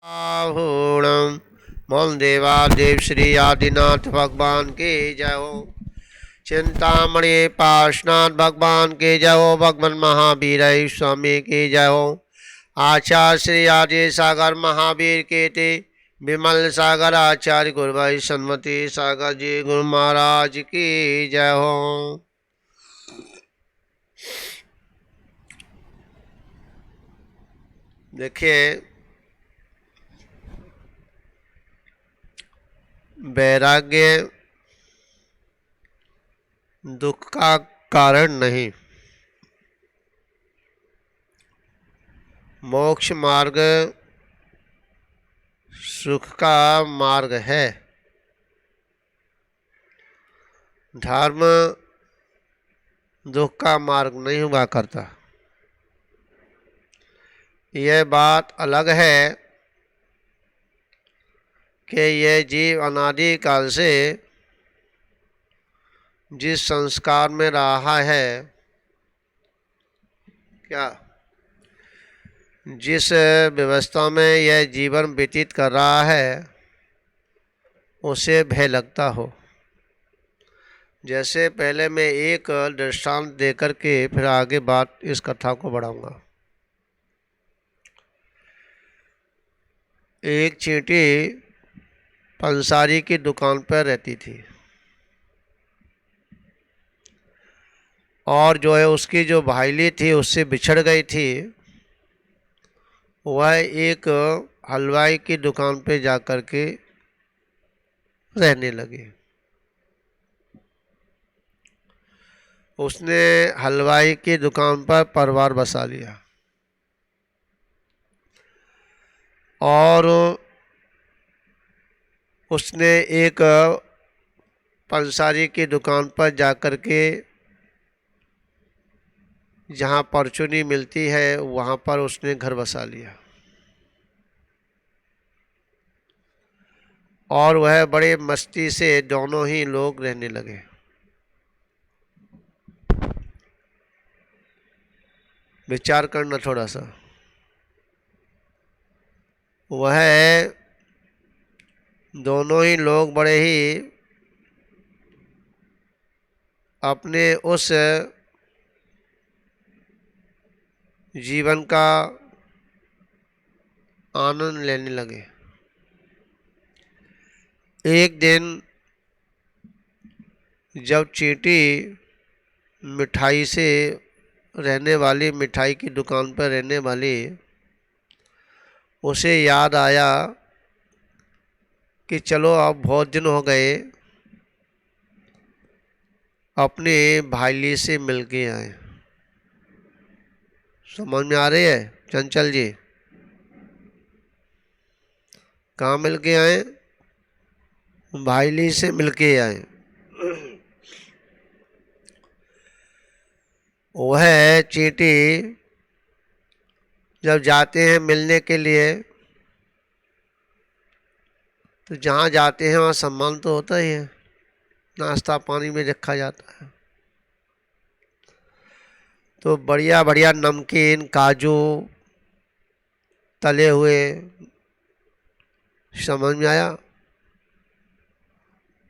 आहूणम मोम देवादेव श्री आदिनाथ भगवान की जय हो। चिंतामणि पार्श्वनाथ भगवान की जय हो। भगवान महावीर स्वामी की जय हो। आचार्य श्री आदि सागर महावीर के ते विमल सागर आचार्य गुरु भाई सन्मति सागर जी गुरु महाराज की जय हो। देखिए, वैराग्य दुख का कारण नहीं, मोक्ष मार्ग सुख का मार्ग है। धर्म दुख का मार्ग नहीं हुआ करता। यह बात अलग है कि यह जीव अनादि काल से जिस संस्कार में रहा है, क्या जिस व्यवस्था में यह जीवन व्यतीत कर रहा है, उसे भय लगता हो। जैसे पहले मैं एक दृष्टांत देकर के फिर आगे बात इस कथा को बढ़ाऊंगा। एक चींटी पंसारी की दुकान पर रहती थी और जो है उसकी जो भाईली थी उससे बिछड़ गई थी। वह एक हलवाई की दुकान पे जाकर के रहने लगी। उसने हलवाई की दुकान पर परिवार बसा लिया और उसने एक पंसारी की दुकान पर जाकर के जहाँ परचूनी मिलती है वहाँ पर उसने घर बसा लिया और वह बड़े मस्ती से दोनों ही लोग रहने लगे। विचार करना थोड़ा सा। वह दोनों ही लोग बड़े ही अपने उस जीवन का आनंद लेने लगे। एक दिन जब चींटी मिठाई से रहने वाली, मिठाई की दुकान पर रहने वाली, उसे याद आया कि चलो अब बहुत दिन हो गए, अपने भाईली से मिल के आए। समझ में आ रही है चंचल जी? कहाँ मिल के आए? भाईली से मिल के आए। वह चींटी जब जाते हैं मिलने के लिए तो जहाँ जाते हैं वहाँ सम्मान तो होता ही है, नाश्ता पानी में रखा जाता है। तो बढ़िया बढ़िया नमकीन, काजू, तले हुए, समझ में आया?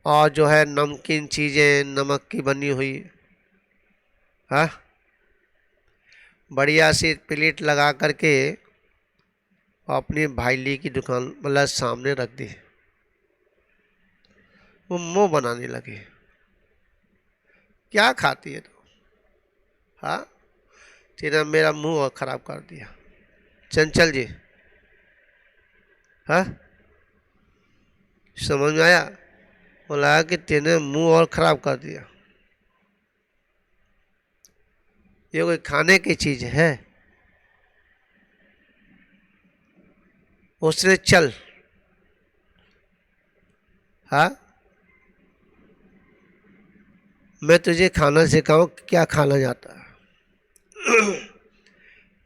और जो है नमकीन चीज़ें, नमक की बनी हुई, हाँ, बढ़िया सी प्लेट लगा करके अपनी भाईली की दुकान मतलब सामने रख दी। वो मुंह बनाने लगे, क्या खाती है तो? हाँ, तेरा मेरा मुंह और खराब कर दिया चंचल जी। हाँ, समझ में आया? बोला कि तेने मुंह और खराब कर दिया। ये कोई खाने की चीज है? उसने चल, हाँ, मैं तुझे खाना सिखाऊं, क्या खाना जाता है।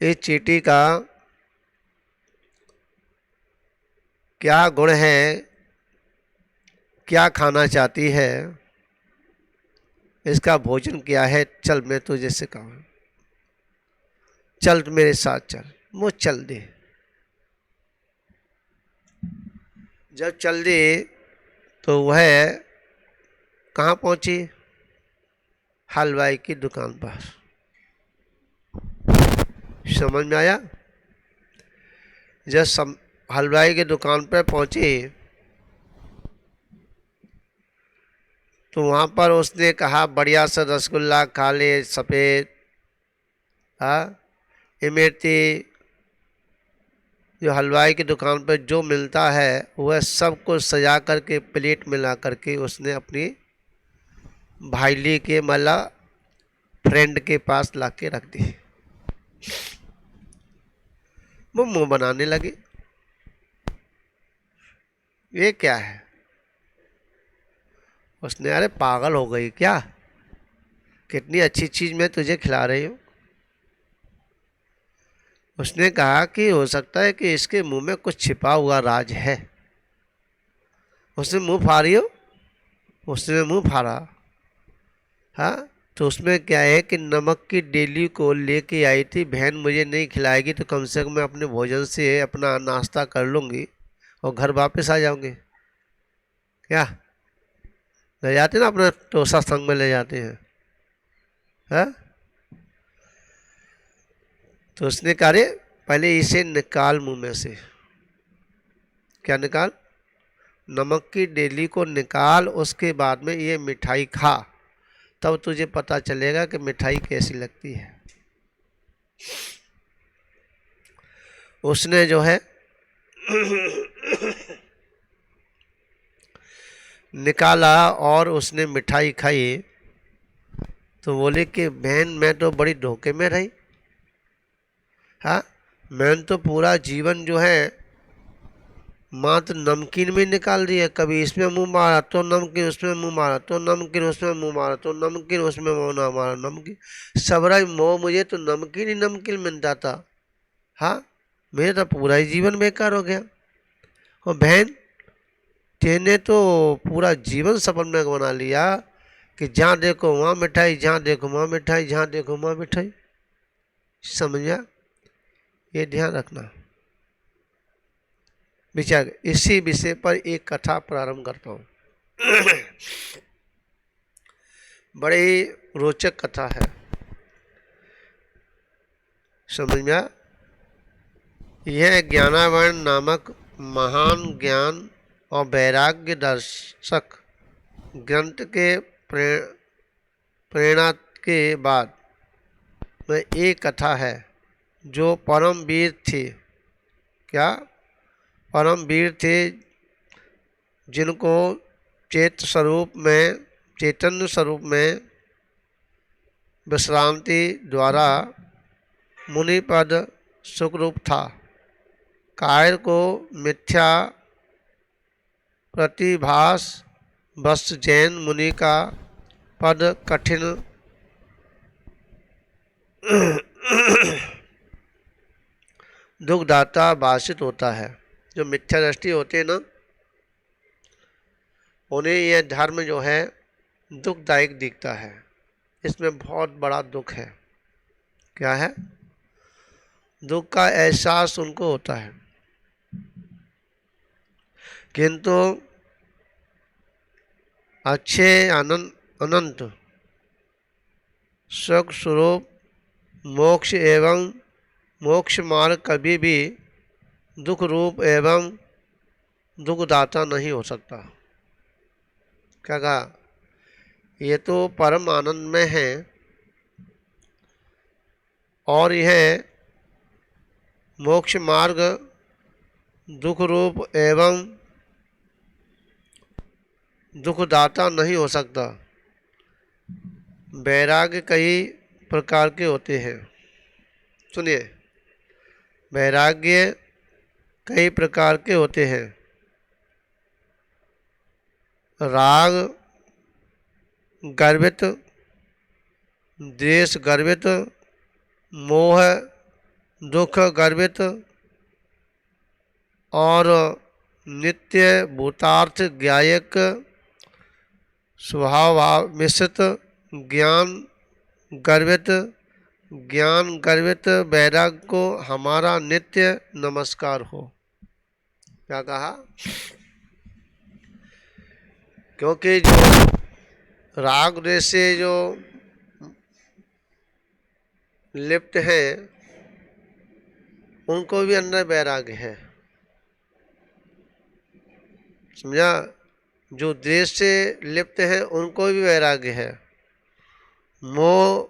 इस चींटी का क्या गुण है, क्या खाना चाहती है, इसका भोजन क्या है, चल मैं तुझे सिखाऊं। चल मेरे साथ चल, वो चल दे। जब चल दी तो वह कहाँ पहुंची? हलवाई की दुकान पर। समझ में आया? जब हलवाई की दुकान पर पहुंची तो वहाँ पर उसने कहा बढ़िया सा रसगुल्ला खा ले, सफ़ेद, हाँ, इमरती, जो हलवाई की दुकान पर जो मिलता है वह सब कुछ सजा करके प्लेट में ला करके उसने अपनी भाईली के मतलब फ्रेंड के पास ला के रख दी। वो मुंह बनाने लगी, ये क्या है? उसने, अरे पागल हो गई क्या, कितनी अच्छी चीज मैं तुझे खिला रही हूँ। उसने कहा कि हो सकता है कि इसके मुंह में कुछ छिपा हुआ राज है। उसने मुंह फाड़ी हो, उसने मुंह फाड़ा, हाँ, तो उसमें क्या है कि नमक की डेली को लेके आई थी। बहन मुझे नहीं खिलाएगी तो कम से कम मैं अपने भोजन से अपना नाश्ता कर लूँगी और घर वापस आ जाऊँगी। क्या ले जाते ना, अपना टोसा संग में ले जाते हैं, हाँ? तो उसने कहा रे पहले इसे निकाल मुंह में से। क्या निकाल? नमक की डेली को निकाल, उसके बाद में ये मिठाई खा, तब तुझे पता चलेगा कि मिठाई कैसी लगती है। उसने जो है निकाला और उसने मिठाई खाई तो बोले कि बहन मैं तो बड़ी धोखे में रही, हाँ, मैंने तो पूरा जीवन जो है मात्र नमकीन में निकाल दिया। कभी इसमें मुंह मारा तो नमकीन, उसमें मुंह मारा तो नमकीन, उसमें मुंह मारा तो नमकीन, उसमें मुंह ना मारा नमकीन, सबरा मोह मुझे तो नमकीन ही नमकीन मिलता था। हाँ, मेरा तो पूरा ही जीवन बेकार हो गया। और बहन तेने तो पूरा जीवन सफल में बना लिया कि जहाँ देखो वहाँ मिठाई, जहाँ देखो वहाँ मिठाई, जहाँ देखो वहाँ मिठाई। समझा? ये ध्यान रखना। विचार इसी विषय पर एक कथा प्रारंभ करता हूँ। बड़ी ही रोचक कथा है, समझ में आया? यह ज्ञानावरण नामक महान ज्ञान और वैराग्य दर्शक ग्रंथ के प्रेरणा के बाद में एक कथा है जो परम वीर थे। क्या? परम वीर थे जिनको चैतन्य स्वरूप में विश्रांति द्वारा मुनिपद सुखरूप था। कायर को मिथ्या प्रतिभास वश जैन मुनि का पद कठिन दुखदाता भाषित होता है। जो मिथ्या दृष्टि होते हैं ना, उन्हें यह धर्म जो है दुखदायक दिखता है। इसमें बहुत बड़ा दुख है। क्या है? दुख का एहसास उनको होता है, किंतु अच्छे अनंत सुख स्वरूप मोक्ष एवं मोक्ष मार्ग कभी भी दुख रूप एवं दुखदाता नहीं हो सकता। क्या कहा? ये तो परम आनंद में है और यह मोक्ष मार्ग दुख रूप एवं दुखदाता नहीं हो सकता। वैराग्य कई प्रकार के होते हैं। सुनिए, वैराग्य कई प्रकार के होते हैं। राग गर्वित, द्वेष गर्वित, मोह दुख गर्वित और नित्य भूतार्थ ज्ञायक स्वभाव मिश्रित ज्ञान गर्वित। ज्ञान गर्वित वैराग्य को हमारा नित्य नमस्कार हो। क्या कहा? क्योंकि जो राग द्वेष से जो लिप्त हैं उनको भी अंदर वैराग्य है, समझा। जो द्वेष से लिप्त हैं उनको भी वैराग्य है, मोह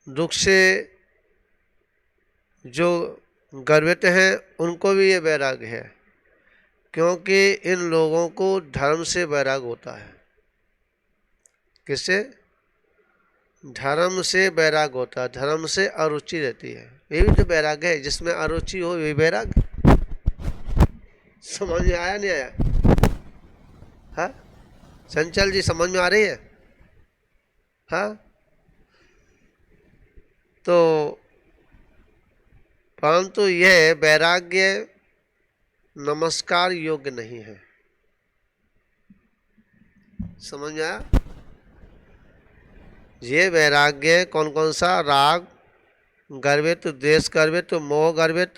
दुख से जो गर्वित हैं उनको भी ये वैराग्य है, क्योंकि इन लोगों को धर्म से वैराग्य होता है। किससे? धर्म से वैराग्य होता है, धर्म से अरुचि रहती है। ये भी तो वैराग्य है, जिसमें अरुचि हो ये वैराग्य। समझ में आया नहीं आया? हाँ संचल जी, समझ में आ रही है? हाँ तो परंतु यह वैराग्य नमस्कार योग्य नहीं है। समझ में आया? ये वैराग्य कौन कौन सा? राग गर्वित, द्वेष गर्वित, मोह गर्वित,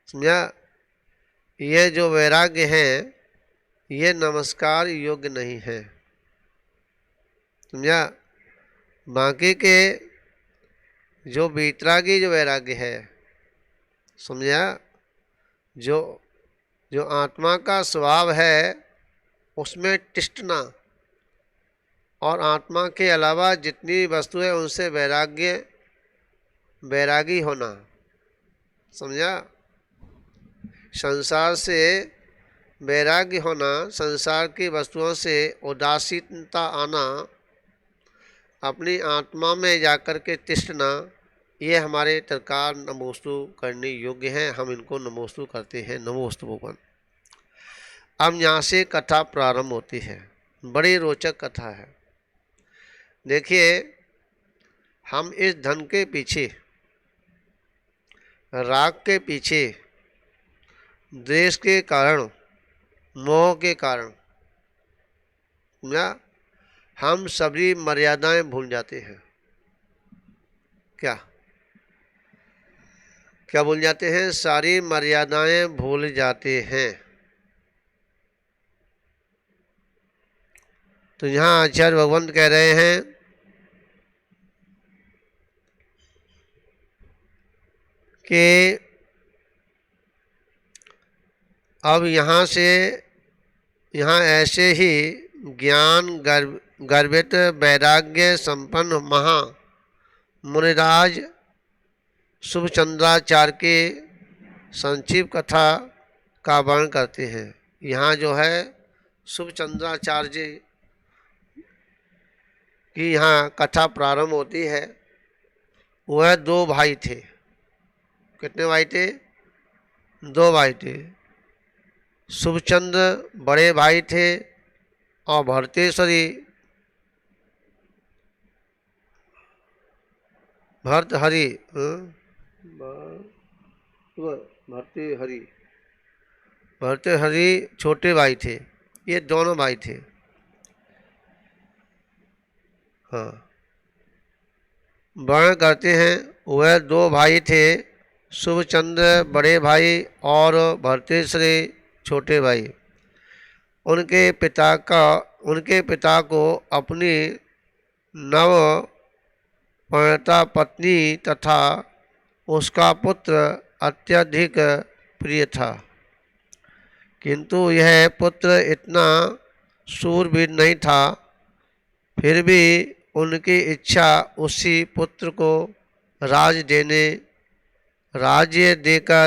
समझा। ये जो वैराग्य है ये नमस्कार योग्य नहीं है, समझा। बाकी के जो वीतरागी जो वैराग्य है, समझा, जो जो आत्मा का स्वभाव है उसमें तिष्ठना और आत्मा के अलावा जितनी वस्तु है उनसे वैरागी होना, समझा। संसार से वैराग्य होना, संसार की वस्तुओं से उदासीनता आना, अपनी आत्मा में जाकर के तिष्ठना, ये हमारे तरकार नमोस्तु करने योग्य हैं। हम इनको नमोस्तु करते हैं। नमोस्तु भगवान। अब यहाँ से कथा प्रारंभ होती है। बड़ी रोचक कथा है। देखिए, हम इस धन के पीछे, राग के पीछे, द्वेष के कारण, मोह के कारण ना हम सभी मर्यादाएं भूल जाते हैं। क्या क्या भूल जाते हैं? सारी मर्यादाएं भूल जाते हैं। तो यहाँ आचार्य भगवंत कह रहे हैं कि अब यहाँ से, यहाँ ऐसे ही ज्ञान गर्भित वैराग्य संपन्न महा मुनिराज शुभचंद्राचार्य के संक्षिप्त कथा का वर्णन करते हैं। यहाँ जो है शुभचंद्राचार्य जी की यहाँ कथा प्रारंभ होती है। वह दो भाई थे। कितने भाई थे? दो भाई थे। शुभचंद्र बड़े भाई थे और भर्तेश्वरी, भर्तहरि, भर्तहरि छोटे भाई थे। ये दोनों भाई थे। हाँ, वर्णन करते हैं। वह दो भाई थे, शुभचंद्र बड़े भाई और भर्तेश्वरी छोटे भाई। उनके पिता को अपनी नव परिणता पत्नी तथा उसका पुत्र अत्यधिक प्रिय था, किंतु यह पुत्र इतना शूरवीर नहीं था। फिर भी उनकी इच्छा उसी पुत्र को राज्य देकर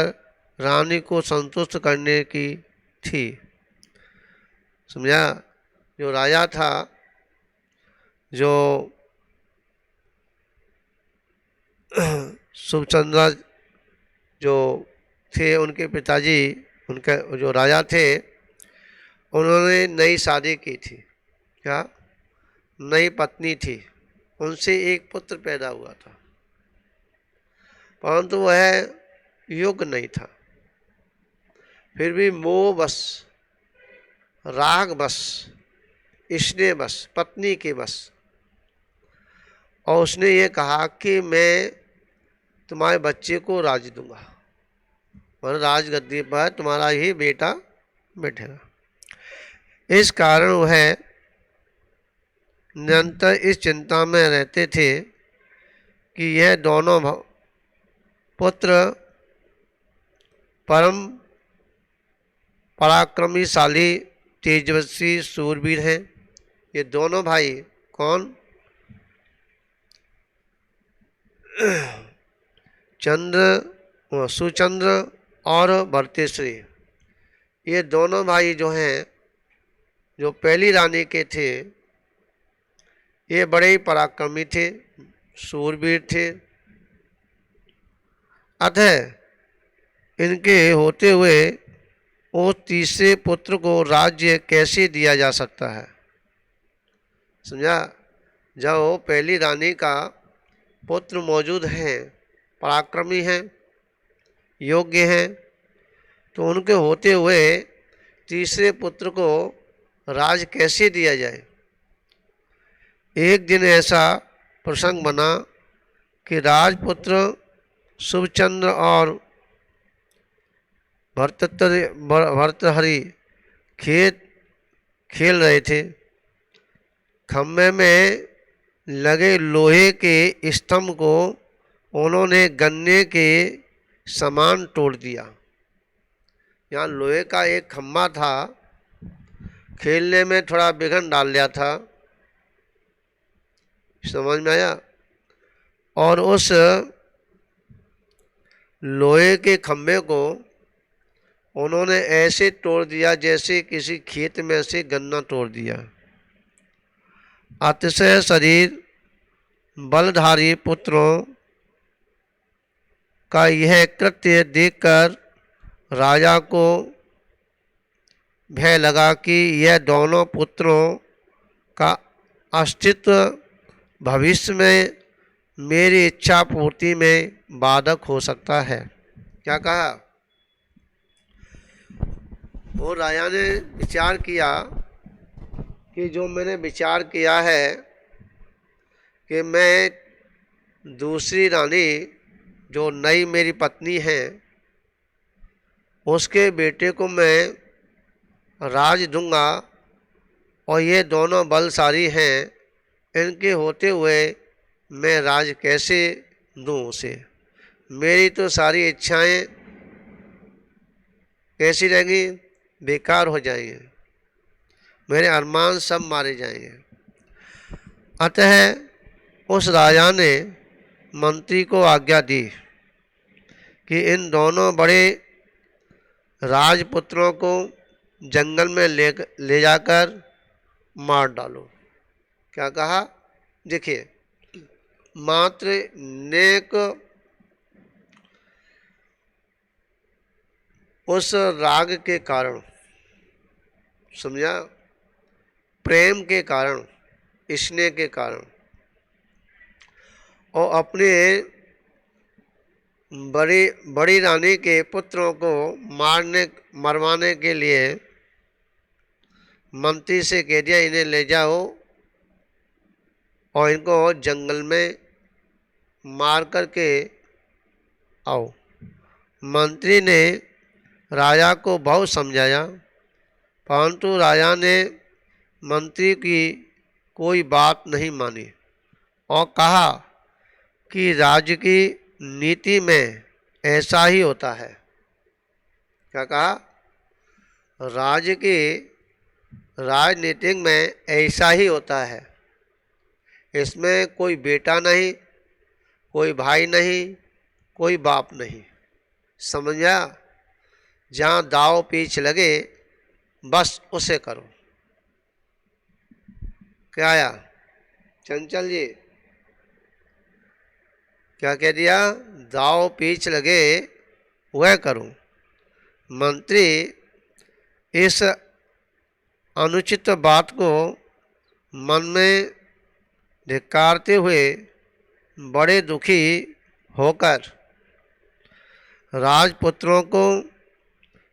रानी को संतुष्ट करने की थी, समझा। जो राजा था, जो शुभचंद्र जो थे, उनके पिताजी, उनके जो राजा थे, उन्होंने नई शादी की थी। क्या? नई पत्नी थी। उनसे एक पुत्र पैदा हुआ था, परंतु वह योग्य नहीं था। फिर भी मोह बस, राग बस, स्नेह बस, पत्नी के बस, और उसने ये कहा कि मैं तुम्हारे बच्चे को राज दूंगा, और राजगद्दी पर तुम्हारा ही बेटा बैठेगा। इस कारण वह निरंतर इस चिंता में रहते थे कि यह दोनों पुत्र परम पराक्रमीशाली तेजस्वी सूरवीर हैं। ये दोनों भाई कौन? चंद्र, सुचंद्र और भरतेश्वरी। ये दोनों भाई जो हैं, जो पहली रानी के थे, ये बड़े ही पराक्रमी थे, सूरवीर थे। अतः इनके होते हुए उस तीसरे पुत्र को राज्य कैसे दिया जा सकता है? समझा? जब पहली रानी का पुत्र मौजूद हैं, पराक्रमी हैं, योग्य हैं, तो उनके होते हुए तीसरे पुत्र को राज कैसे दिया जाए? एक दिन ऐसा प्रसंग बना कि राजपुत्र शुभचंद्र और भर्तृहरि खेल रहे थे। खम्भे में लगे लोहे के स्तंभ को उन्होंने गन्ने के समान तोड़ दिया। यहाँ लोहे का एक खम्भा था, खेलने में थोड़ा विघन डाल लिया था, समझ में आया? और उस लोहे के खम्भे को उन्होंने ऐसे तोड़ दिया जैसे किसी खेत में से गन्ना तोड़ दिया। अतिशय शरीर बलधारी पुत्रों का यह कृत्य देखकर राजा को भय लगा कि यह दोनों पुत्रों का अस्तित्व भविष्य में मेरी इच्छा पूर्ति में बाधक हो सकता है। क्या कहा? वो राजा ने विचार किया कि जो मैंने विचार किया है कि मैं दूसरी रानी जो नई मेरी पत्नी है उसके बेटे को मैं राज दूंगा, और ये दोनों बलशाली हैं, इनके होते हुए मैं राज कैसे दूं उसे? मेरी तो सारी इच्छाएं कैसी रहेंगी? बेकार हो जाएंगे, मेरे अरमान सब मारे जाएंगे। अतः उस राजा ने मंत्री को आज्ञा दी कि इन दोनों बड़े राजपुत्रों को जंगल में ले जाकर मार डालो। क्या कहा? देखिए, मात्र नेक उस राग के कारण, समझा, प्रेम के कारण, स्नेह के कारण, और अपने बड़ी रानी के पुत्रों को मरवाने के लिए मंत्री से कह दिया इन्हें ले जाओ और इनको जंगल में मार करके आओ। मंत्री ने राजा को बहुत समझाया, परंतु राजा ने मंत्री की कोई बात नहीं मानी और कहा कि राज्य की नीति में ऐसा ही होता है। क्या कहा? राज्य की राजनीति में ऐसा ही होता है, इसमें कोई बेटा नहीं, कोई भाई नहीं, कोई बाप नहीं, समझा? जहाँ दाव पीछ लगे बस उसे करो। क्या आया चंचल जी? क्या कह दिया? दाव पीछ लगे वह करो। मंत्री इस अनुचित बात को मन में धिक्कारते हुए बड़े दुखी होकर राजपुत्रों को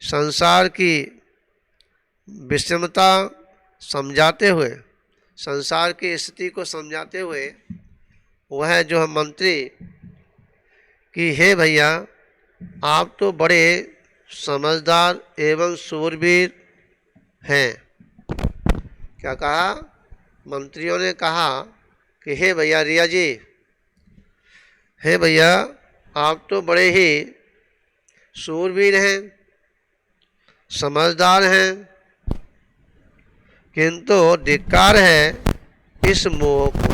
संसार की विषमता समझाते हुए, संसार की स्थिति को समझाते हुए, वह जो है मंत्री कि हे भैया, आप तो बड़े समझदार एवं सूरवीर हैं, क्या कहा? मंत्रियों ने कहा कि हे भैया रिया जी, हे भैया आप तो बड़े ही सूरवीर हैं, समझदार हैं, किंतु धिक्कार है इस मोह को।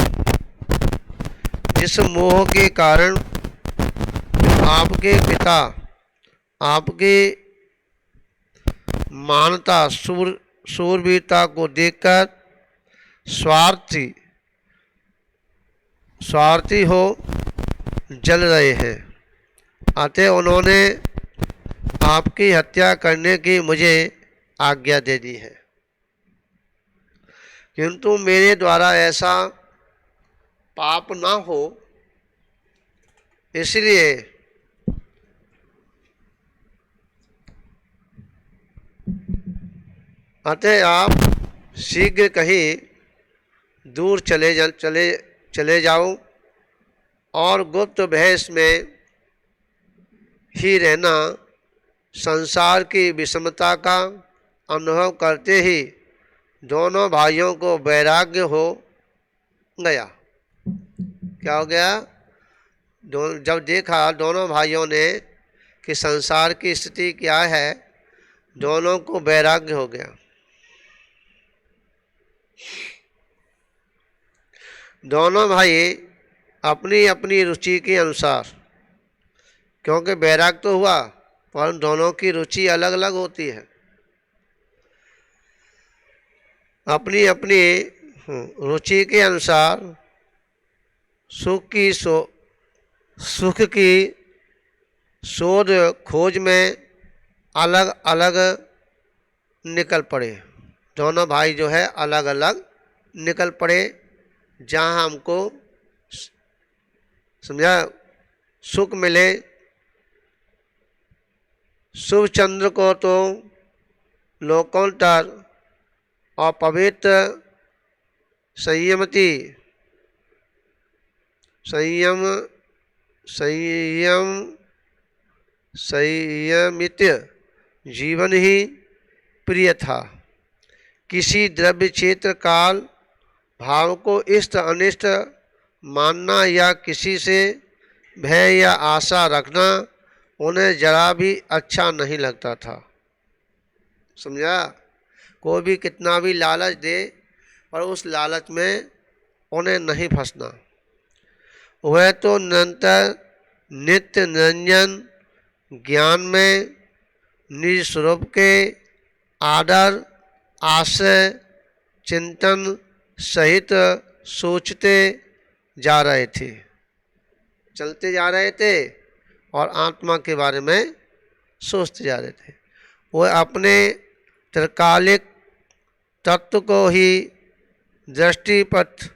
इस मोह के कारण आपके पिता आपकी मानता सूरवीरता को देखकर स्वार्थी हो जल रहे हैं। अतः उन्होंने आपकी हत्या करने की मुझे आज्ञा दे दी है, किंतु मेरे द्वारा ऐसा पाप ना हो, इसलिए अतः आप शीघ्र कहीं दूर चले जाओ और गुप्त भेष में ही रहना। संसार की विषमता का अनुभव करते ही दोनों भाइयों को वैराग्य हो गया। क्या हो गया? जब देखा दोनों भाइयों ने कि संसार की स्थिति क्या है, दोनों को वैराग्य हो गया। दोनों भाई अपनी अपनी रुचि के अनुसार, क्योंकि वैराग्य तो हुआ पर दोनों की रुचि अलग अलग होती है, अपनी अपनी रुचि के अनुसार सुख की शोध खोज में अलग अलग निकल पड़े। दोनों भाई जो है अलग अलग निकल पड़े। जहाँ हमको समझा सुख मिले, शुभ चंद्र को तो लोकोत्तर और पवित्र संयमित जीवन ही प्रिय था। किसी द्रव्य क्षेत्र काल भाव को इष्ट अनिष्ट मानना या किसी से भय या आशा रखना उन्हें जरा भी अच्छा नहीं लगता था। समझा? कोई भी कितना भी लालच दे पर उस लालच में उन्हें नहीं फंसना। वह तो निरंतर नित्य निरंजन ज्ञान में निज स्वरूप के आदर आशय चिंतन सहित सोचते जा रहे थे, चलते जा रहे थे और आत्मा के बारे में सोचते जा रहे थे। वह अपने त्रिकालिक तत्व को ही दृष्टिपथ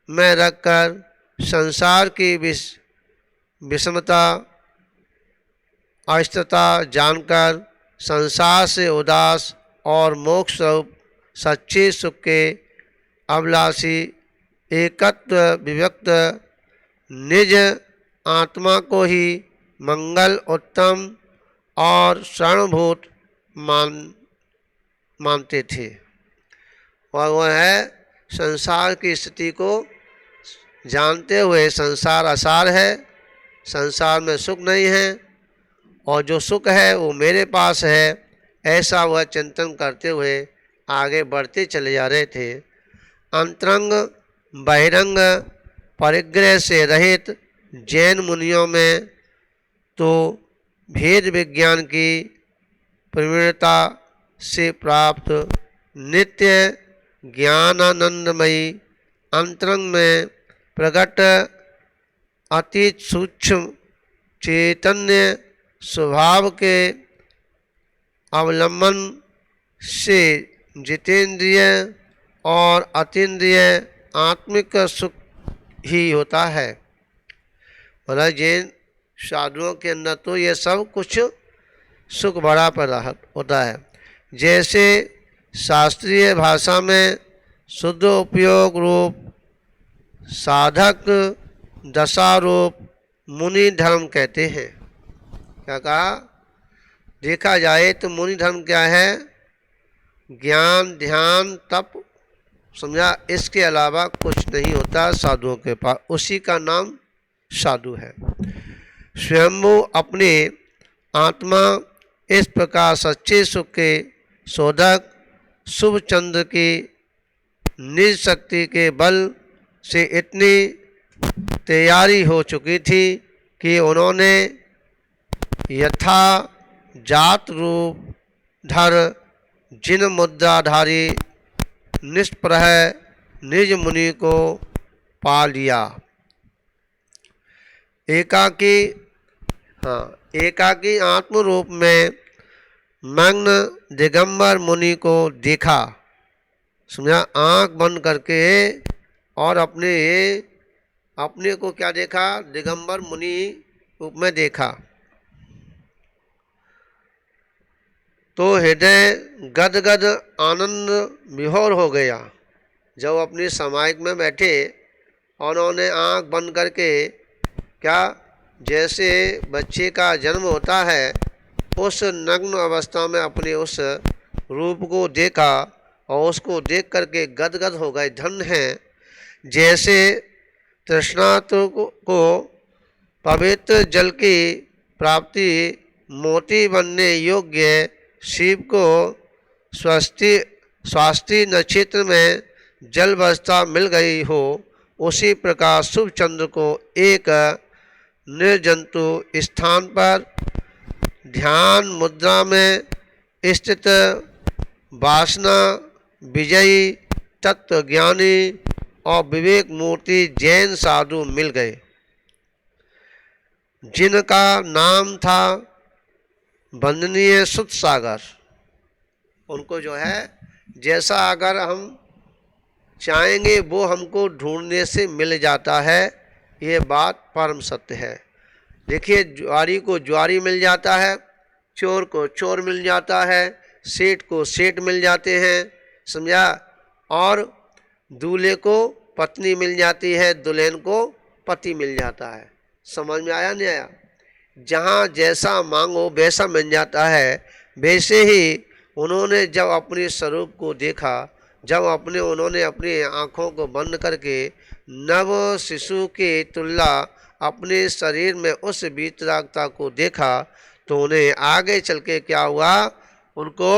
में रखकर संसार की विषमता अष्टता जानकर संसार से उदास और मोक्ष स्वरूप सच्चे सुख के अभिलाषी एकत्व विभक्त निज आत्मा को ही मंगल उत्तम और शरणभूत मानते थे। और वह है संसार की स्थिति को जानते हुए संसार असार है, संसार में सुख नहीं है और जो सुख है वो मेरे पास है, ऐसा वह चिंतन करते हुए आगे बढ़ते चले जा रहे थे। अंतरंग बहिरंग परिग्रह से रहित जैन मुनियों में तो भेद विज्ञान की प्रवीणता से प्राप्त नित्य ज्ञानानंदमयी अंतरंग में प्रकट अति सूक्ष्म चैतन्य स्वभाव के अवलंबन से जितेंद्रिय और अतीन्द्रिय आत्मिक सुख ही होता है। मतलब जैन साधुओं के अंदर तो ये सब कुछ सुख बड़ा पैदा होता है। जैसे शास्त्रीय भाषा में शुद्ध उपयोग रूप साधक दशारूप मुनि धर्म कहते हैं। क्या कहा? देखा जाए तो मुनि धर्म क्या है? ज्ञान ध्यान तप समझा। इसके अलावा कुछ नहीं होता साधुओं के पास, उसी का नाम साधु है। स्वयंभू अपने आत्मा इस प्रकार सच्चे सुख के शोधक शुभ चंद्र की निज शक्ति के बल से इतनी तैयारी हो चुकी थी कि उन्होंने यथा जात रूप धर जिन मुद्राधारी निष्प्रह निज मुनि को पा लिया। एकाकी आत्म रूप में मग्न दिगंबर मुनि को देखा। समझा, आंख बंद करके और अपने को क्या देखा? दिगंबर मुनि रूप में देखा। तो हृदय गदगद आनंद विभोर हो गया। जब अपनी समाइक में बैठे और उन्होंने आंख बंद करके क्या, जैसे बच्चे का जन्म होता है उस नग्न अवस्था में अपने उस रूप को देखा और उसको देख करके गदगद हो गए। धन्य है जैसे तृष्णातु को पवित्र जल की प्राप्ति मोती बनने योग्य शिव को स्वास्थ्य नक्षत्र में जल अवस्था मिल गई हो, उसी प्रकार शुभ चंद्र को एक निर्जंतु स्थान पर ध्यान मुद्रा में स्थित वासना विजयी तत्वज्ञानी और विवेक मूर्ति जैन साधु मिल गए, जिनका नाम था वंदनीय सुत सागर। उनको जो है जैसा अगर हम चाहेंगे वो हमको ढूंढने से मिल जाता है, ये बात परम सत्य है। देखिए, ज्वारी को ज्वारी मिल जाता है, चोर को चोर मिल जाता है, सेठ को सेठ मिल जाते हैं, समझा। और दूल्हे को पत्नी मिल जाती है, दुल्हन को पति मिल जाता है। समझ में आया नहीं आया? जहाँ जैसा मांगो वैसा मिल जाता है। वैसे ही उन्होंने जब अपने स्वरूप को देखा, जब उन्होंने अपनी आँखों को बंद करके नव शिशु की तुलना अपने शरीर में उस वीतरागता को देखा, तो उन्हें आगे चल के क्या हुआ, उनको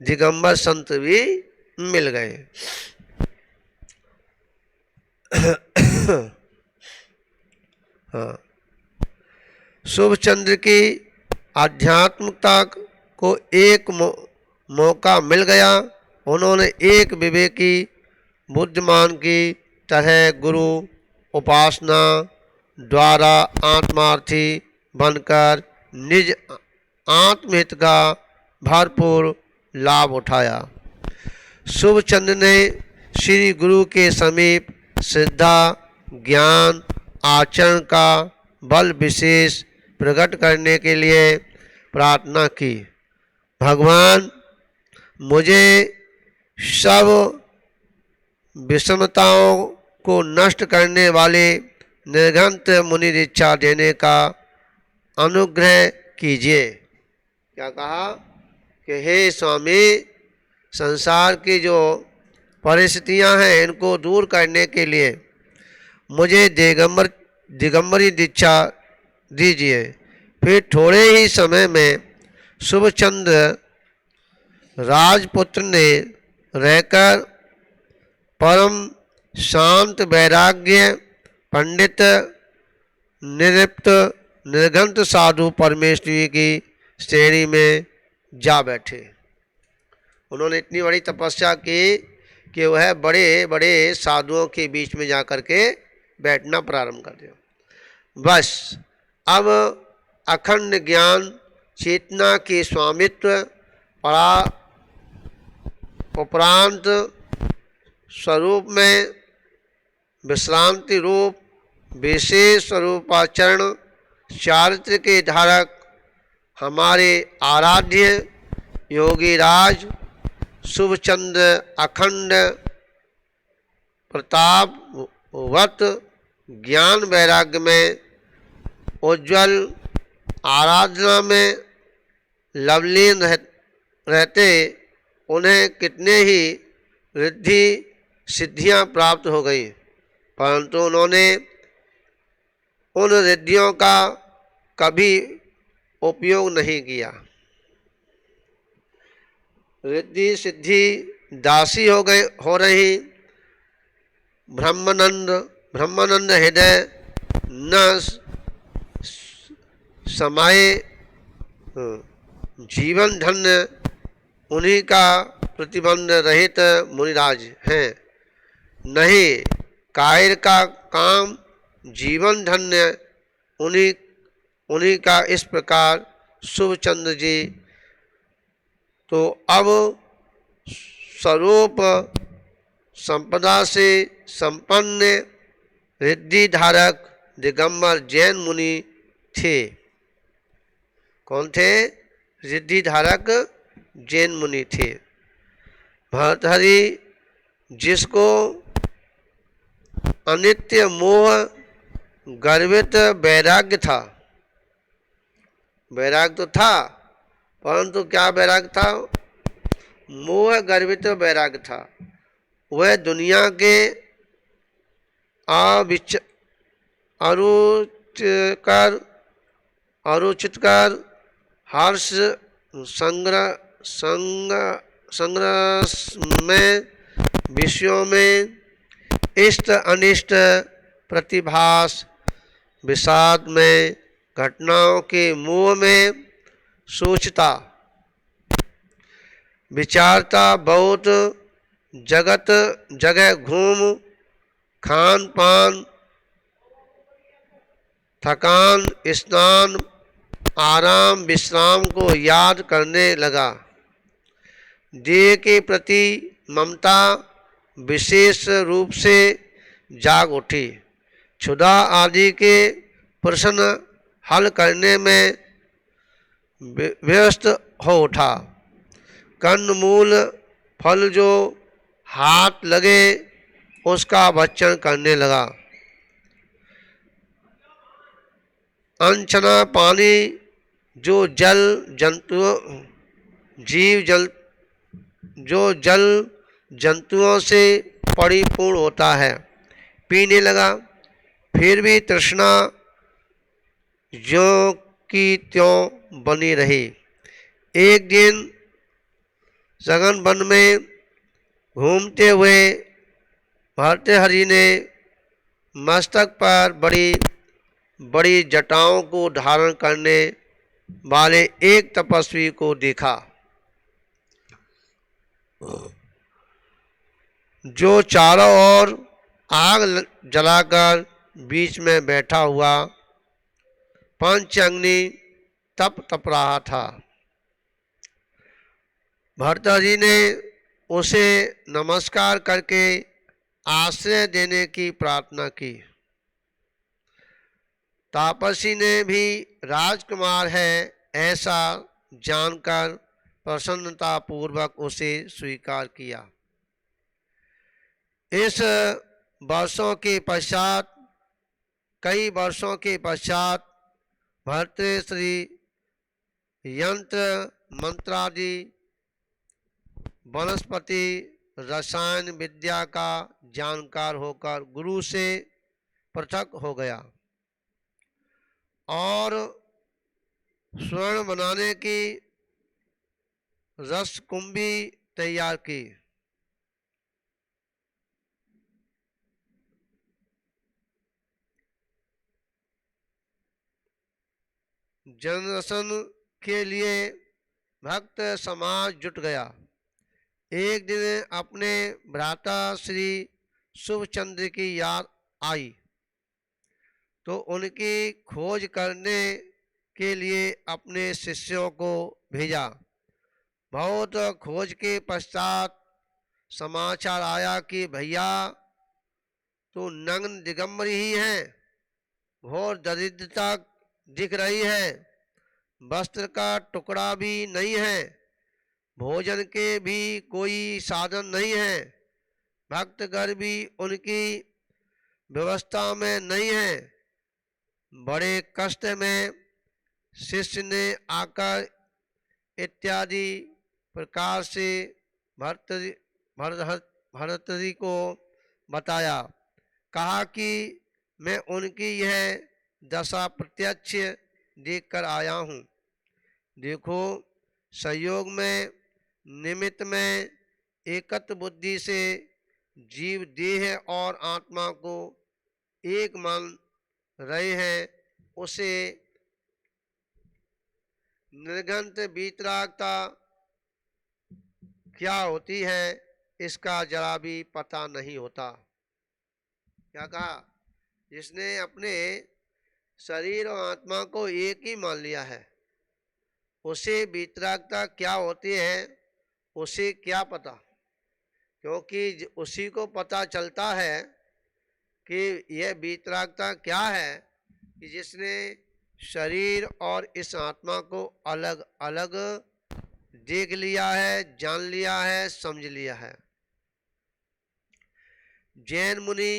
दिगंबर संत भी मिल गए। हाँ, शुभ चंद्र की आध्यात्मिकता को एक मौका मिल गया। उन्होंने एक विवेकी बुद्धिमान की तरह गुरु उपासना द्वारा आत्मार्थी बनकर निज आत्महित का भरपूर लाभ उठाया। शुभ चंद्र ने श्री गुरु के समीप श्रद्धा ज्ञान आचरण का बल विशेष प्रकट करने के लिए प्रार्थना की। भगवान, मुझे सब विषमताओं को नष्ट करने वाले निर्घंत मुनि दीक्षा देने का अनुग्रह कीजिए। क्या कहा कि हे स्वामी, संसार की जो परिस्थितियां हैं इनको दूर करने के लिए मुझे दिगंबरी दीक्षा दीजिए। फिर थोड़े ही समय में शुभचंद्र राजपुत्र ने रहकर परम शांत वैराग्य पंडित निरृप्त निर्घंट साधु परमेश्वरी की श्रेणी में जा बैठे। उन्होंने इतनी बड़ी तपस्या की कि वह बड़े बड़े साधुओं के बीच में जा कर के बैठना प्रारंभ कर दिया। बस अब अखंड ज्ञान चेतना के स्वामित्व उपरांत स्वरूप में विश्रांति रूप विशेष स्वरूपाचरण चारित्र के धारक हमारे आराध्य योगी राज शुभचंद्र अखंड प्रतापवत ज्ञान वैराग्य में उज्ज्वल आराधना में लवलीन रहते उन्हें कितने ही रिद्धि सिद्धियां प्राप्त हो गई, परंतु उन्होंने उन रिद्धियों का कभी उपयोग नहीं किया। रिद्धि सिद्धि दासी हो रही। ब्रह्मानंद हृदय न समाये, जीवन धन्य उन्हीं का प्रतिबंध रहित मुनिराज हैं। नहीं कायर का काम जीवन धन्य उन्हीं का। इस प्रकार शुभचंद्र जी तो अब स्वरूप संपदा से संपन्न रिद्धि धारक दिगंबर जैन मुनि थे। कौन थे? रिद्धि धारक जैन मुनि थे। भर्तहरि जिसको अनित्य मोह गर्वित वैराग्य था, वैराग्य तो था, परंतु क्या वैराग्य था? मोह गर्वित वैराग्य था। वह दुनिया के अरुचिकर हर्ष संग्रह में, विषयों में, इष्ट अनिष्ट प्रतिभास विषाद में, घटनाओं के मोह में सोचता विचारता, बहुत जगत जगह घूम खान पान थकान स्नान आराम विश्राम को याद करने लगा। देह के प्रति ममता विशेष रूप से जाग उठी। क्षुधा आदि के प्रश्न हल करने में व्यस्त हो उठा। कंदमूल फल जो हाथ लगे उसका भक्षण करने लगा। अनछना पानी जो जल जंतुओं से परिपूर्ण होता है पीने लगा। फिर भी तृष्णा ज्यों की त्यों बनी रही। एक दिन सघन वन में घूमते हुए भर्तृहरि ने मस्तक पर बड़ी बड़ी जटाओं को धारण करने वाले एक तपस्वी को देखा, जो चारों ओर आग जलाकर बीच में बैठा हुआ पंचअग्नि तप रहा था। भर्तृहरि ने उसे नमस्कार करके आश्रय देने की प्रार्थना की। तापसी ने भी राजकुमार है ऐसा जानकर प्रसन्नता पूर्वक उसे स्वीकार किया। इस कई वर्षों के पश्चात भर्तृश्री यंत्र मंत्रादि वनस्पति रसायन विद्या का जानकार होकर गुरु से पृथक हो गया और स्वर्ण बनाने की रसकुंभी तैयार की। जनदर्शन के लिए भक्त समाज जुट गया। एक दिन अपने भ्राता श्री शुभचंद्र की याद आई तो उनकी खोज करने के लिए अपने शिष्यों को भेजा। बहुत खोज के पश्चात समाचार आया कि भैया तो नग्न दिगंबर ही हैं, घोर दरिद्रता दिख रही है, वस्त्र का टुकड़ा भी नहीं है, भोजन के भी कोई साधन नहीं है, भक्तगण भी उनकी व्यवस्था में नहीं है। बड़े कष्ट में शिष्य ने आकर इत्यादि प्रकार से भर्तृहरि को बताया। कहा कि मैं उनकी यह दशा प्रत्यक्ष देखकर आया हूँ। देखो, संयोग में, निमित्त में, एकत्व बुद्धि से जीव देह और आत्मा को एक मान रहे हैं। उसे निर्घंट वीतरागता क्या होती है इसका जरा भी पता नहीं होता। क्या कहा? जिसने अपने शरीर और आत्मा को एक ही मान लिया है, उसे वीतरागता क्या होती है उसे क्या पता? क्योंकि उसी को पता चलता है कि यह वीतरागता क्या है, कि जिसने शरीर और इस आत्मा को अलग अलग देख लिया है, जान लिया है, समझ लिया है। जैन मुनि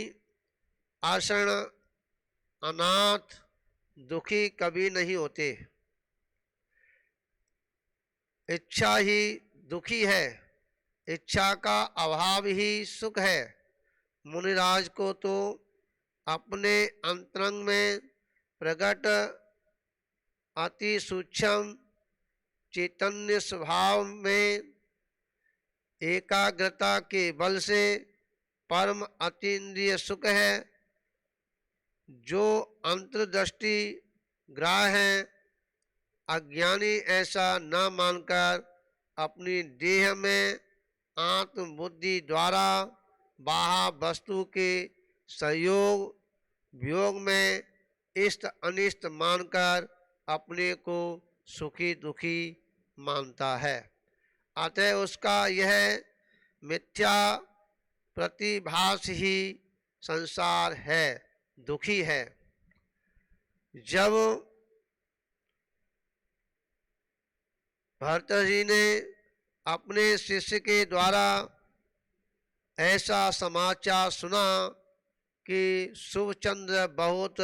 आसन अनाथ दुखी कभी नहीं होते। इच्छा ही दुखी है, इच्छा का अभाव ही सुख है। मुनिराज को तो अपने अंतरंग में प्रकट अति सूक्ष्म चैतन्य स्वभाव में एकाग्रता के बल से परम अतीन्द्रिय सुख है, जो अंतर्दृष्टि ग्राह्य है। अज्ञानी ऐसा न मानकर अपनी देह में आत्म बुद्धि द्वारा बाह्य वस्तु के संयोग वियोग में इष्ट अनिष्ट मानकर अपने को सुखी दुखी मानता है। अतः उसका यह मिथ्या प्रतिभास ही संसार है, दुखी है। जब भर्तृहरि ने अपने शिष्य के द्वारा ऐसा समाचार सुना कि शुभचंद्र बहुत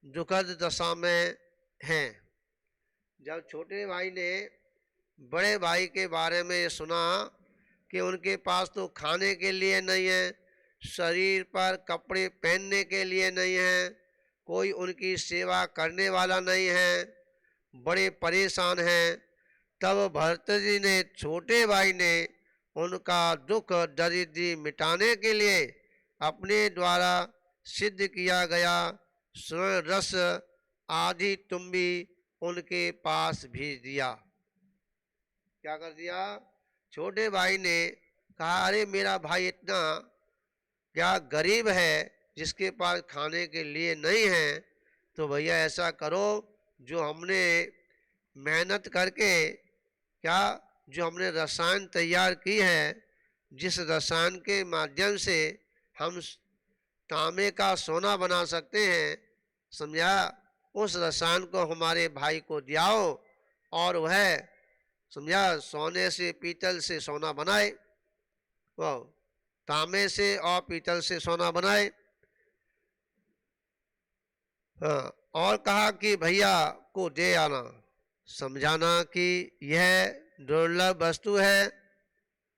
दुखद दशा में हैं। जब छोटे भाई ने बड़े भाई के बारे में ये सुना कि उनके पास तो खाने के लिए नहीं है, शरीर पर कपड़े पहनने के लिए नहीं है, कोई उनकी सेवा करने वाला नहीं है, बड़े परेशान हैं, तब भर्तृहरि ने, छोटे भाई ने, उनका दुख दरिद्री मिटाने के लिए अपने द्वारा सिद्ध किया गया स्वर्ण रस आदि तुम्बी उनके पास भेज दिया। क्या कर दिया? छोटे भाई ने कहा, अरे मेरा भाई इतना क्या गरीब है जिसके पास खाने के लिए नहीं है, तो भैया ऐसा करो, जो हमने मेहनत करके क्या जो हमने रसायन तैयार की है, जिस रसायन के माध्यम से हम तांबे का सोना बना सकते हैं, समझा, उस रसायन को हमारे भाई को दियाओ और वह समझा सोने से पीतल से सोना बनाए, वो तांबे से और पीतल से सोना बनाए। हाँ, और कहा कि भैया को दे आना, समझाना कि यह दुर्लभ वस्तु है,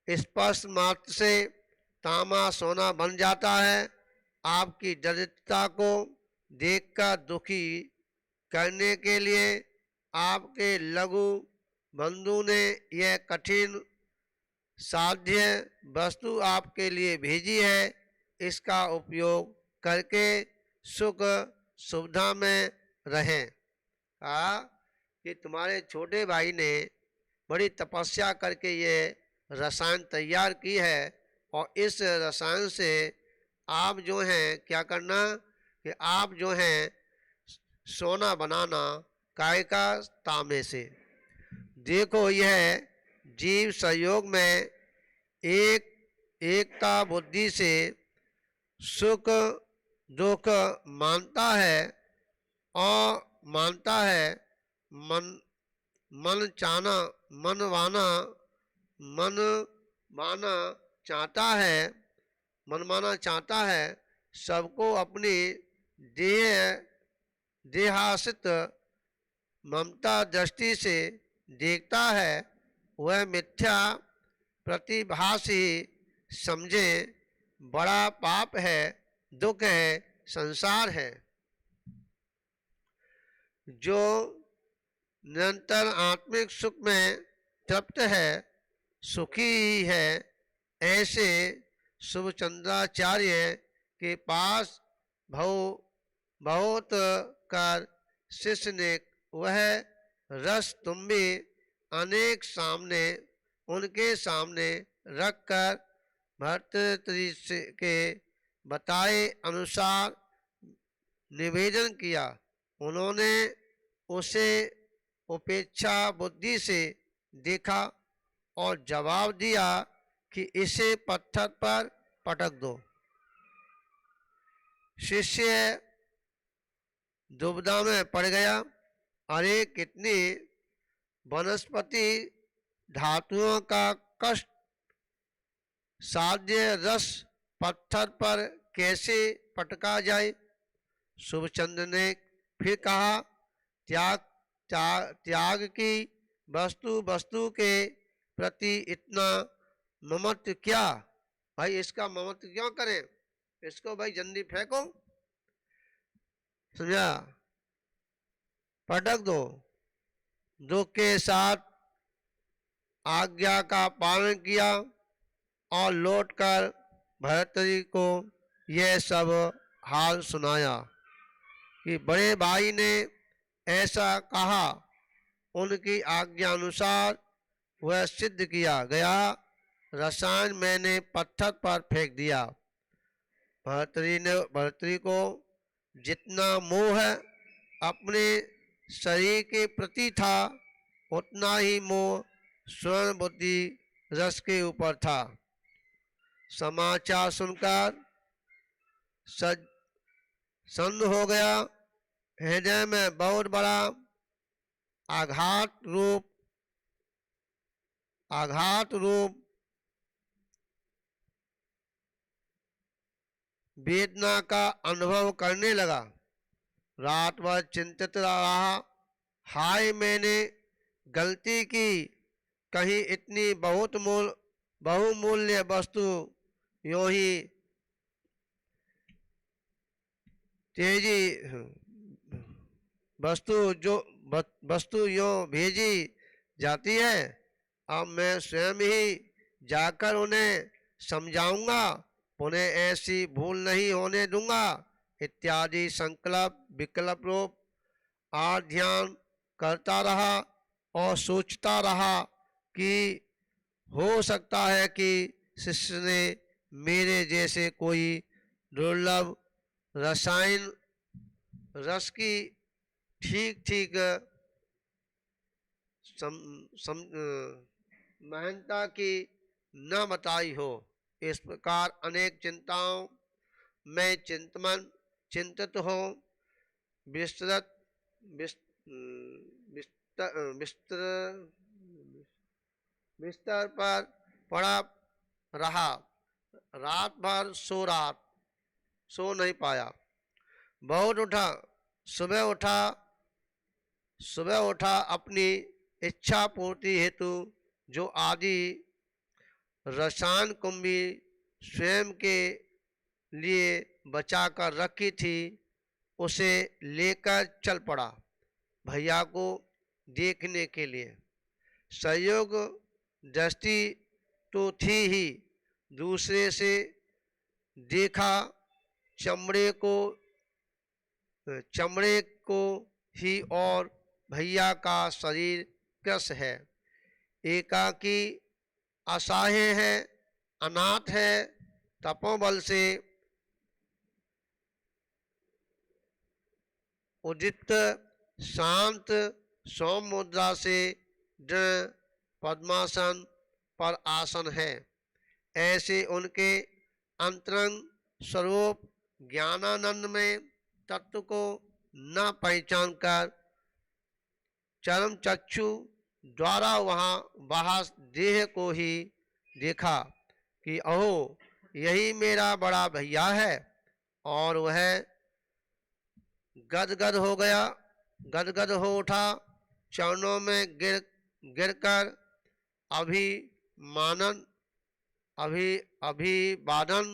स्पर्श मात्र से तांबा सोना बन जाता है। आपकी दरिद्रता को देखकर दुखी करने के लिए आपके लघु बंधु ने यह कठिन साध्य वस्तु आपके लिए भेजी है। इसका उपयोग करके सुख सुविधा में रहें। कहा कि तुम्हारे छोटे भाई ने बड़ी तपस्या करके ये रसायन तैयार की है, और इस रसायन से आप जो हैं क्या करना कि आप जो हैं सोना बनाना, काय का? तांबे से। देखो, यह जीव संयोग में एकता बुद्धि से सुख दुख मानता है और मानता है, मन माना चाहता है, सबको अपनी देहासित ममता दृष्टि से देखता है। वह मिथ्या प्रतिभास ही समझे बड़ा पाप है, दुख है, संसार है। जो निरंतर आत्मिक सुख में तृप्त है, सुखी ही है। ऐसे शुभचंद्राचार्य के पास बहुत कर शिष्य ने वह रस तुम्बी अनेक सामने उनके सामने रखकर भर्तृहरि के बताए अनुसार निवेदन किया। उन्होंने उसे उपेक्षा बुद्धि से देखा और जवाब दिया कि इसे पत्थर पर पटक दो। शिष्य दुविधा में पड़ गया। अरे कितनी वनस्पति धातुओं का कष्ट साध्य रस पत्थर पर कैसे पटका जाए। शुभचंद्र ने फिर कहा, त्याग की वस्तु के प्रति इतना ममत्व क्या। भाई इसका ममत्व क्यों करें, इसको भाई जल्दी फेंको, समझा, पटक दो। दुख के साथ आज्ञा का पालन किया और लौटकर भर्तृहरि को यह सब हाल सुनाया कि बड़े भाई ने ऐसा कहा। उनकी आज्ञा अनुसार वह सिद्ध किया गया रसायन मैंने पत्थर पर फेंक दिया। भर्तृहरि को जितना मोह अपने शरीर के प्रति था, उतना ही मोह स्वर्ण बुद्धि रस के ऊपर था। समाचार सुनकर सन्न हो गया। हृदय में बहुत बड़ा आघात रूप वेदना का अनुभव करने लगा। रात भर चिंतित रहा। हाय मैंने गलती की, कहीं इतनी बहुमूल्य वस्तु यूं ही वस्तु यूं भेजी जाती है। अब मैं स्वयं ही जाकर उन्हें समझाऊंगा, उन्हें ऐसी भूल नहीं होने दूंगा इत्यादि संकल्प विकल्प रूप और ध्यान करता रहा और सोचता रहा कि हो सकता है कि शिष्य ने मेरे जैसे कोई दुर्लभ रसायन रस की ठीक महानता की न बताई हो। इस प्रकार अनेक चिंताओं में चिंतित हो बिस्तर पर पड़ा रहा। रात भर सो नहीं पाया। बहुत उठा, सुबह उठा अपनी इच्छा पूर्ति हेतु जो आदि रसायन कुंभी स्वयं के लिए बचा कर रखी थी, उसे लेकर चल पड़ा भैया को देखने के लिए। संयोग दृष्टि तो थी ही, दूसरे से देखा चमड़े को ही और भैया का शरीर कृश है, एकाकी असहाय है, अनाथ है। तपोबल से उदित शांत सौम मुद्रा से दृढ़ पद्मासन पर आसन है। ऐसे उनके अंतरंग स्वरूप ज्ञानानंद में तत्व को न पहचान कर चरम चक्षु द्वारा वहाँ बाहर देह को ही देखा कि अहो यही मेरा बड़ा भैया है। और वह गदगद हो उठा, चरणों में गिरकर अभिवादन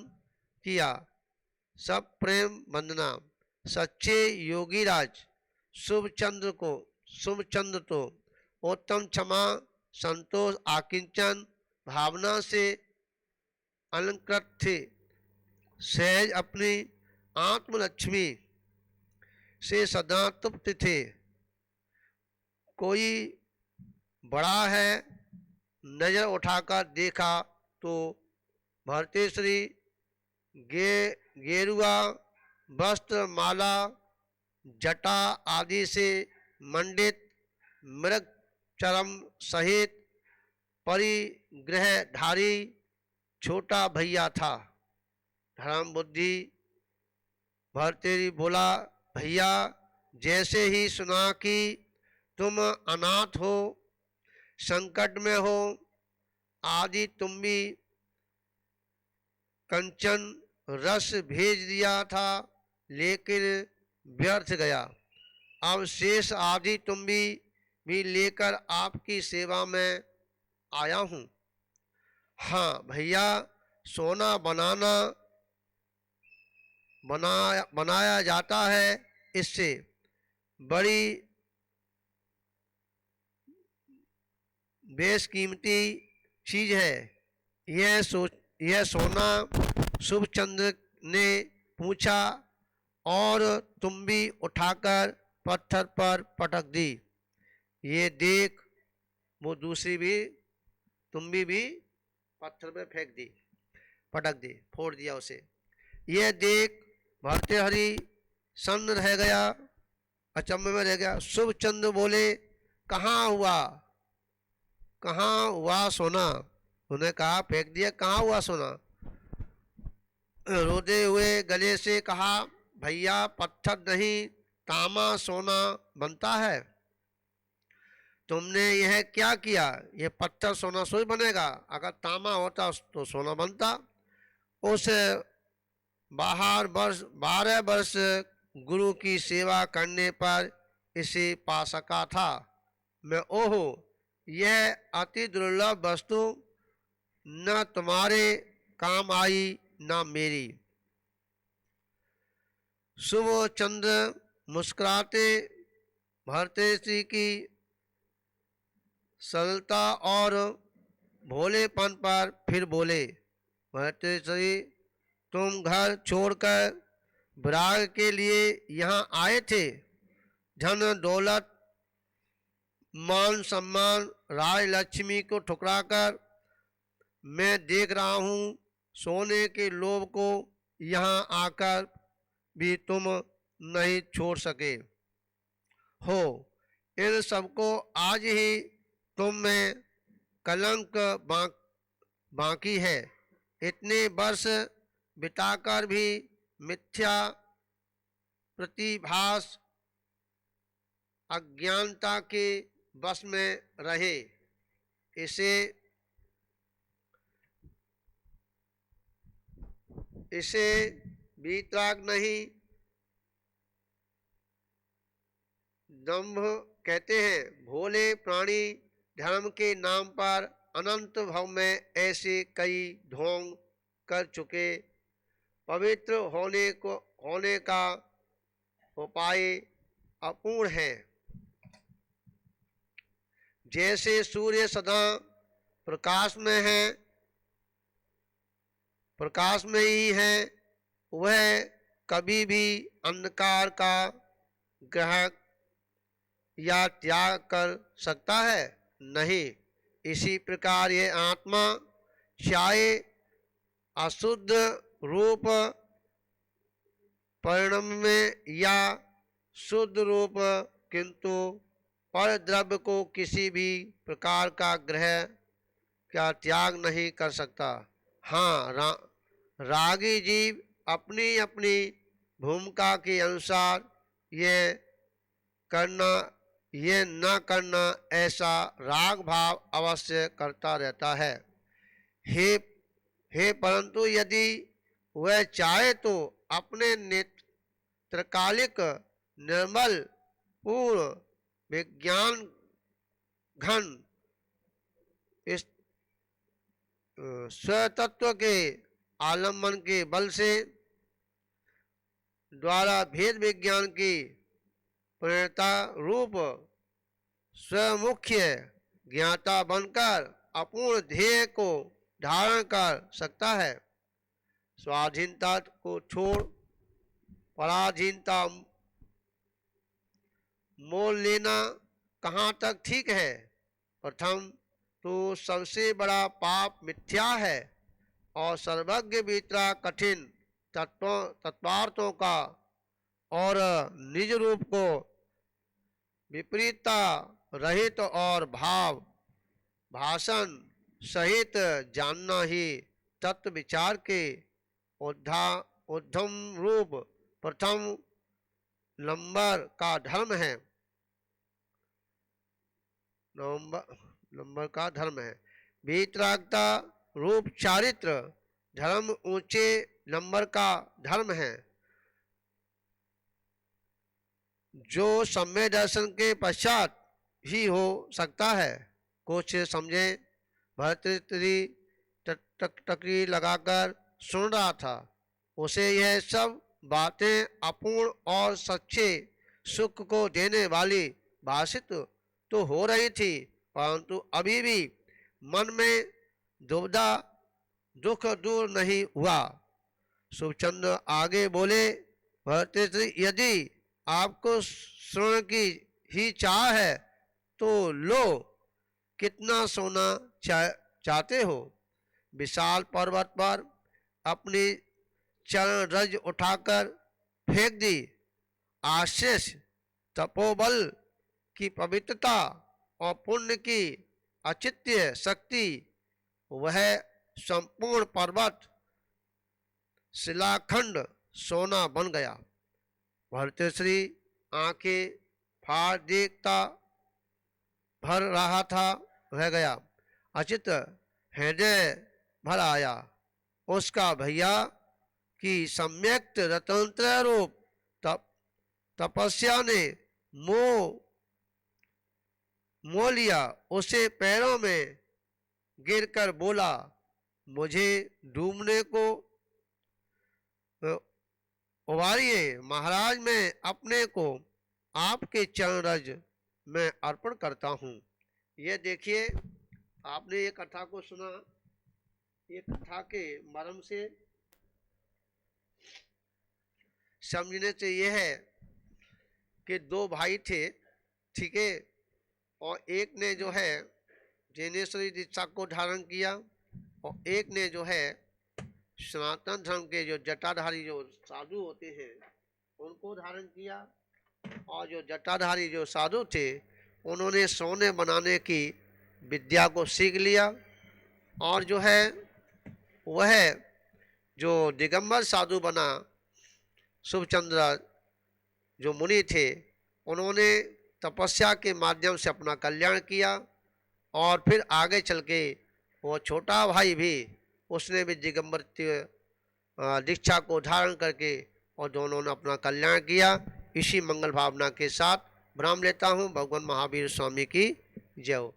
किया। सब प्रेम वंदना। सच्चे योगीराज शुभचंद्र तो उत्तम क्षमा संतोष आकिंचन भावना से अलंकृत थे। सहज अपनी आत्मलक्ष्मी से सदा तृप्त थे। कोई बड़ा है, नजर उठाकर देखा तो भरतेश्वरी गेरुआ वस्त्र माला जटा आदि से मंडित मृग चरम सहित परिग्रहधारी छोटा भैया था। धर्म बुद्धि भरतेरी बोला, भैया जैसे ही सुना कि तुम अनाथ हो, संकट में हो, आदि तुम भी कंचन रस भेज दिया था, लेकिन व्यर्थ गया। अब शेष आदि तुम भी लेकर आपकी सेवा में आया हूँ। हाँ भैया, सोना बनाया जाता है, इससे बड़ी बेशकीमती चीज है यह सोना। शुभचंद्र ने पूछा, और तुम भी उठाकर पत्थर पर पटक दी। ये देख वो दूसरी भी तुम भी पत्थर में फेंक दी, पटक दी, फोड़ दिया उसे। यह देख भर्तृहरि सन्न रह गया, अचंभे में रह गया। शुभचंद्र बोले, कहाँ हुआ सोना? उन्हें कहा, फेंक दिया, कहाँ हुआ सोना? रोते हुए गले से कहा, भैया पत्थर नहीं तामा सोना बनता है। तुमने यह क्या किया? यह पत्थर सोना सोई बनेगा? अगर तामा होता तो सोना बनता। उस 12 वर्ष गुरु की सेवा करने पर इसे पा सका था मैं। ओहो, यह अति दुर्लभ वस्तु न तुम्हारे काम आई न मेरी। शुभचंद्र मुस्कुराते भरतेश्वरी की सरलता और भोलेपन पर फिर बोले, भरतेश्वरी तुम घर छोड़कर विराग के लिए यहाँ आए थे। धन दौलत मान सम्मान राज लक्ष्मी को ठुकराकर मैं देख रहा हूँ, सोने के लोभ को यहाँ आकर भी तुम नहीं छोड़ सके हो। इन सबको आज ही तुम में कलंक बाकी है। इतने वर्ष बिताकर भी मिथ्या प्रतिभास अज्ञानता के वश में रहे। इसे वीतराग नहीं, दंभ कहते हैं। भोले प्राणी धर्म के नाम पर अनंत भव में ऐसे कई ढोंग कर चुके। पवित्र होने का उपाय अपूर्ण है। जैसे सूर्य सदा प्रकाश में है, प्रकाश में ही है, वह कभी भी अंधकार का ग्रहण या त्याग कर सकता है? नहीं। इसी प्रकार ये आत्मा चाहे अशुद्ध रूप परिणाम में या शुद्ध रूप, किंतु पर द्रव्य को किसी भी प्रकार का ग्रह का त्याग नहीं कर सकता। हाँ, रागी जीव अपनी अपनी भूमिका के अनुसार ये न करना ऐसा राग भाव अवश्य करता रहता है। हे परंतु यदि वह चाहे तो अपने नेत्रकालिक निर्मल पूर्ण विज्ञान घन स्वतत्व के आलम्बन के बल से द्वारा भेद विज्ञान की प्रेरणा रूप स्वमुख्य ज्ञाता बनकर अपूर्ण ध्येय को धारण कर सकता है। स्वाधीनता को छोड़ पराधीनता मोल लेना कहाँ तक ठीक है? प्रथम तो सबसे बड़ा पाप मिथ्या है और सर्वज्ञ भीतरा कठिन तत्वार्थों का और निज रूप को विपरीतता रहित और भाव भाषण सहित जानना ही तत्व विचार के उद्धम रूप प्रथम नंबर का धर्म है। नंबर का धर्म है। वीतरागता रूप चारित्र धर्म ऊंचे नंबर का धर्म है, जो सम्य दर्शन के पश्चात ही हो सकता है। कुछ समझे भर्तृहरि टकटकी लगाकर सुन रहा था। उसे यह सब बातें अपूर्ण और सच्चे सुख को देने वाली भाषित तो हो रही थी, परंतु अभी भी मन में दुविधा दुख दूर नहीं हुआ। सुखचंद्र आगे बोले, भर्तृहरि यदि आपको श्रवण की ही चाह है तो लो, कितना सोना चाहते हो? विशाल पर्वत पर अपनी चरण रज उठाकर फेंक दी। आशीष तपोबल की पवित्रता और पुण्य की अचित्य शक्ति, वह संपूर्ण पर्वत शिलाखंड सोना बन गया। भर्तृहरि आंखें फाड़ देखता भर रहा था, रह गया। अचित हृदय भर आया। उसका भैया की सम्यक रतंत्र रूप तपस्या ने मोह लिया। उसे पैरों में गिरकर बोला, मुझे डूबने को उबारिए महाराज, मैं अपने को आपके चरण रज में अर्पण करता हूँ। ये देखिए, आपने ये कथा को सुना। ये कथा के मर्म से समझने से यह है कि दो भाई थे, ठीक है, और एक ने जो है जैनेश्वरी दीक्षा को धारण किया और एक ने जो है सनातन धर्म के जो जटाधारी जो साधु होते हैं उनको धारण किया। और जो जटाधारी जो साधु थे उन्होंने सोने बनाने की विद्या को सीख लिया। और जो है वह जो दिगंबर साधु बना शुभचंद्र जो मुनि थे, उन्होंने तपस्या के माध्यम से अपना कल्याण किया। और फिर आगे चल के वो छोटा भाई भी, उसने भी दिगंबर दीक्षा को धारण करके और दोनों ने अपना कल्याण किया। इसी मंगल भावना के साथ विराम लेता हूँ। भगवान महावीर स्वामी की जय हो।